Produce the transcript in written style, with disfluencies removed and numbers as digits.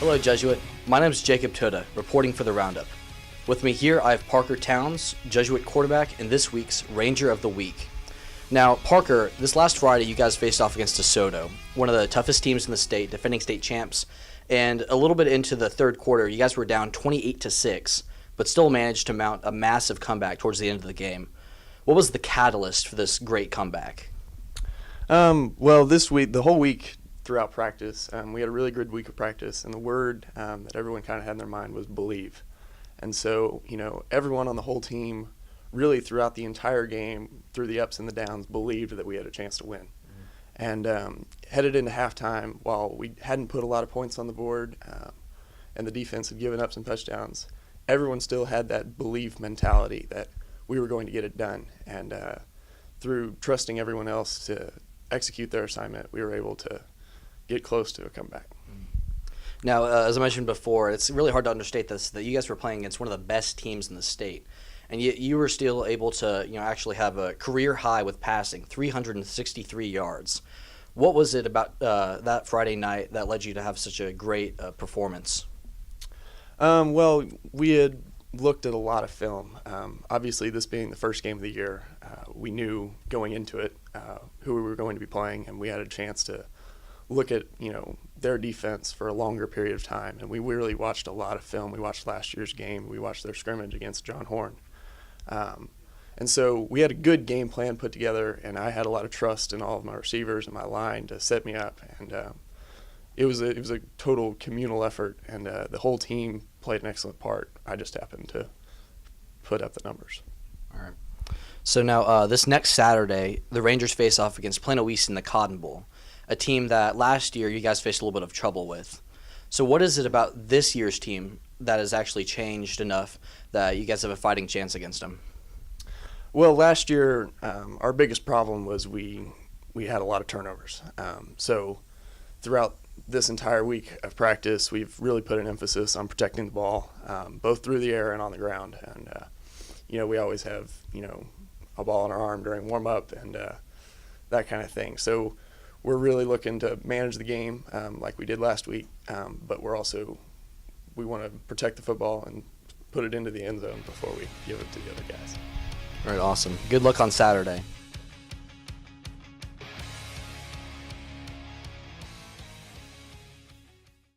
Hello, Jesuit. My name is Jacob Totah, reporting for the Roundup. With me here, I have Parker Towns, Jesuit quarterback, and this week's Ranger of the Week. Now, Parker, this last Friday, you guys faced off against DeSoto, one of the toughest teams in the state, defending state champs, and a little bit into the third quarter, you guys were down 28-6, but still managed to mount a massive comeback towards the end of the game. What was the catalyst for this great comeback? Well, this week, the whole week throughout practice, we had a really good week of practice, and the word that everyone kind of had in their mind was believe. And so, everyone on the whole team, really throughout the entire game, through the ups and the downs, believed that we had a chance to win. And headed into halftime, while we hadn't put a lot of points on the board and the defense had given up some touchdowns, everyone still had that belief mentality that we were going to get it done. And through trusting everyone else to execute their assignment, we were able to get close to a comeback. Now, as I mentioned before, it's really hard to understate this, that you guys were playing against one of the best teams in the state. And yet you were still able to, actually have a career high with passing, 363 yards. What was it about that Friday night that led you to have such a great performance? Well, we had looked at a lot of film. Obviously, this being the first game of the year, we knew going into it who we were going to be playing, and we had a chance to look at, their defense for a longer period of time. And we really watched a lot of film. We watched last year's game. We watched their scrimmage against John Horn. And so we had a good game plan put together, and I had a lot of trust in all of my receivers and my line to set me up. And it was a total communal effort, and the whole team played an excellent part. I just happened to put up the numbers. All right. So now this next Saturday, the Rangers face off against Plano East in the Cotton Bowl, a team that last year you guys faced a little bit of trouble with. So what is it about this year's team that has actually changed enough that you guys have a fighting chance against them? Well, last year our biggest problem was we had a lot of turnovers. So throughout this entire week of practice, we've really put an emphasis on protecting the ball, both through the air and on the ground. And, we always have, a ball in our arm during warm-up and that kind of thing. So we're really looking to manage the game like we did last week, but we want to protect the football and put it into the end zone before we give it to the other guys. All right, awesome. Good luck on Saturday.